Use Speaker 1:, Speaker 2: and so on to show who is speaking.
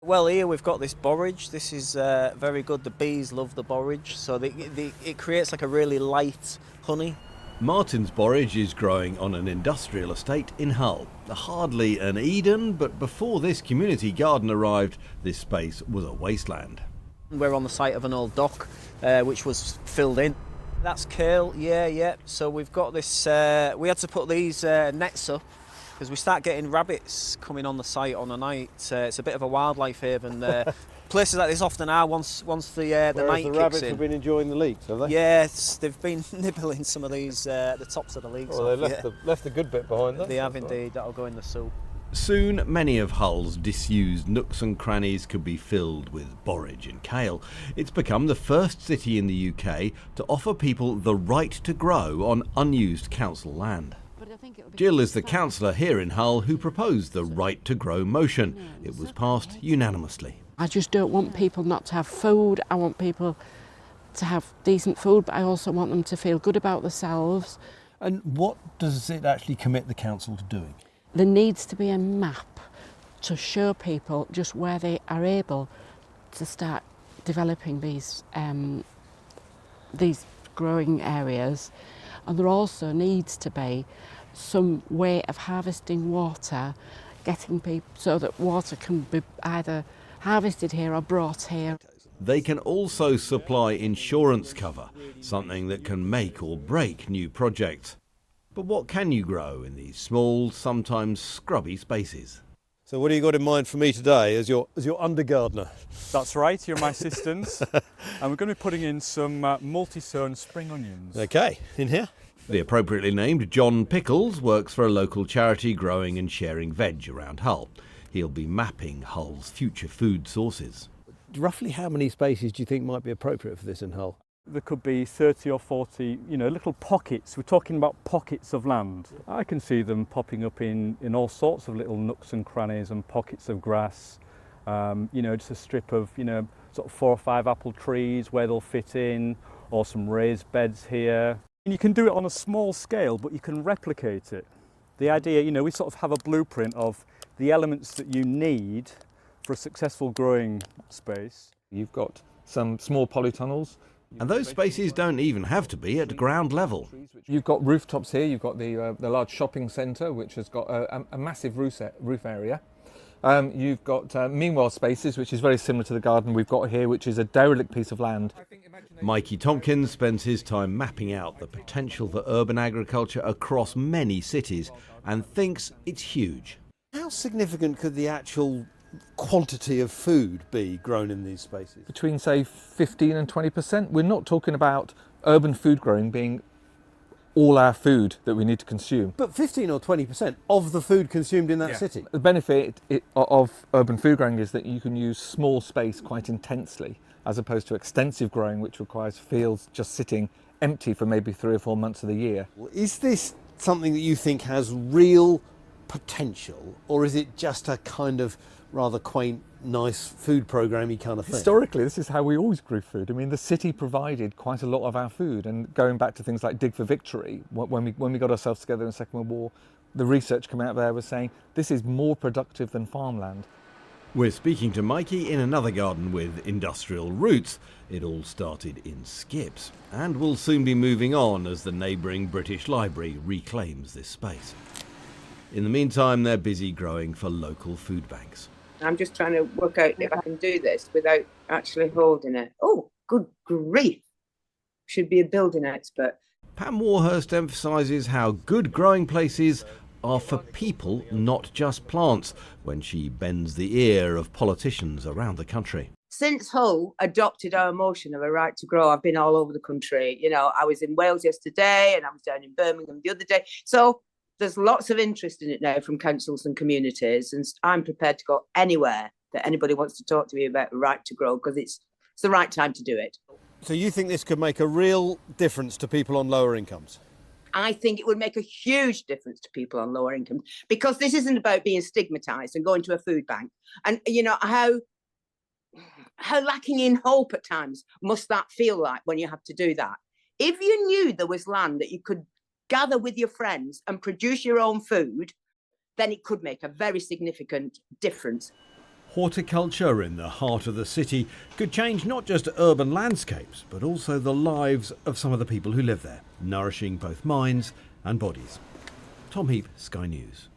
Speaker 1: Well, here we've got this borage. This is very good. The bees love the borage, so it creates like a really light honey.
Speaker 2: Martin's borage is growing on an industrial estate in Hull. Hardly an Eden, but before this community garden arrived, this space was a wasteland.
Speaker 1: We're on the site of an old dock, which was filled in. That's kale, yeah. So we've got this, we had to put these nets up because we start getting rabbits coming on the site on a night. It's a bit of a wildlife haven. Places like this often are once the night kicks in.
Speaker 3: The rabbits have been enjoying the leeks, have they?
Speaker 1: Yes, they've been nibbling some of these, the tops of the leeks.
Speaker 3: Well, they left the good bit behind them.
Speaker 1: They have indeed, that'll go in the soup.
Speaker 2: Soon, many of Hull's disused nooks and crannies could be filled with borage and kale. It's become the first city in the UK to offer people the right to grow on unused council land. Jill is the councillor here in Hull who proposed the right to grow motion. It was passed unanimously.
Speaker 4: I just don't want people not to have food. I want people to have decent food, but I also want them to feel good about themselves.
Speaker 3: And what does it actually commit the council to doing?
Speaker 4: There needs to be a map to show people just where they are able to start developing these growing areas, and there also needs to be some way of harvesting water, getting people so that water can be either harvested here or brought here.
Speaker 2: They can also supply insurance cover, something that can make or break new projects. But what can you grow in these small, sometimes scrubby spaces?
Speaker 3: So what do you got in mind for me today as your under-gardener?
Speaker 5: That's right, you're my assistant. And we're going to be putting in some multi-sown spring onions.
Speaker 3: Okay, in here?
Speaker 2: The appropriately named John Pickles works for a local charity growing and sharing veg around Hull. He'll be mapping Hull's future food sources.
Speaker 3: Roughly how many spaces do you think might be appropriate for this in Hull?
Speaker 5: There could be 30 or 40, little pockets. We're talking about pockets of land. I can see them popping up in all sorts of little nooks and crannies and pockets of grass. Just a strip of, sort of 4 or 5 apple trees where they'll fit in, or some raised beds here. And you can do it on a small scale, but you can replicate it. The idea, we sort of have a blueprint of the elements that you need for a successful growing space.
Speaker 6: You've got some small polytunnels.
Speaker 2: And those spaces don't even have to be at ground level.
Speaker 6: You've got rooftops here. You've got the large shopping centre, which has got a massive roof area. You've got meanwhile spaces, which is very similar to the garden we've got here, which is a derelict piece of land.
Speaker 2: Mikey Tompkins spends his time mapping out the potential for urban agriculture across many cities and thinks it's huge.
Speaker 3: How significant could the actual quantity of food be grown in these spaces?
Speaker 6: Between, say, 15 and 20%. We're not talking about urban food growing being all our food that we need to consume.
Speaker 3: But 15 or 20% of the food consumed in that city?
Speaker 6: The benefit of urban food growing is that you can use small space quite intensely, as opposed to extensive growing, which requires fields just sitting empty for maybe 3 or 4 months of the year.
Speaker 3: Is this something that you think has real potential, or is it just a kind of rather quaint, nice food programme-y kind of thing?
Speaker 6: Historically, this is how we always grew food. I mean, the city provided quite a lot of our food, and going back to things like Dig for Victory, when we got ourselves together in the Second World War, the research came out there was saying this is more productive than farmland.
Speaker 2: We're speaking to Mikey in another garden with industrial roots. It all started in skips and will soon be moving on as the neighbouring British Library reclaims this space. In the meantime, they're busy growing for local food banks.
Speaker 7: I'm just trying to work out if I can do this without actually holding it. Oh, good grief. Should be a building expert.
Speaker 2: Pam Warhurst emphasises how good growing places are for people, not just plants, when she bends the ear of politicians around the country.
Speaker 7: Since Hull adopted our motion of a right to grow, I've been all over the country. I was in Wales yesterday and I was down in Birmingham the other day. So there's lots of interest in it now from councils and communities, and I'm prepared to go anywhere that anybody wants to talk to me about the right to grow, because it's the right time to do it.
Speaker 3: So you think this could make a real difference to people on lower incomes?
Speaker 7: I think it would make a huge difference to people on lower incomes, because this isn't about being stigmatised and going to a food bank. And how lacking in hope at times must that feel like when you have to do that? If you knew there was land that you could gather with your friends and produce your own food, then it could make a very significant difference.
Speaker 2: Horticulture in the heart of the city could change not just urban landscapes, but also the lives of some of the people who live there, nourishing both minds and bodies. Tom Heap, Sky News.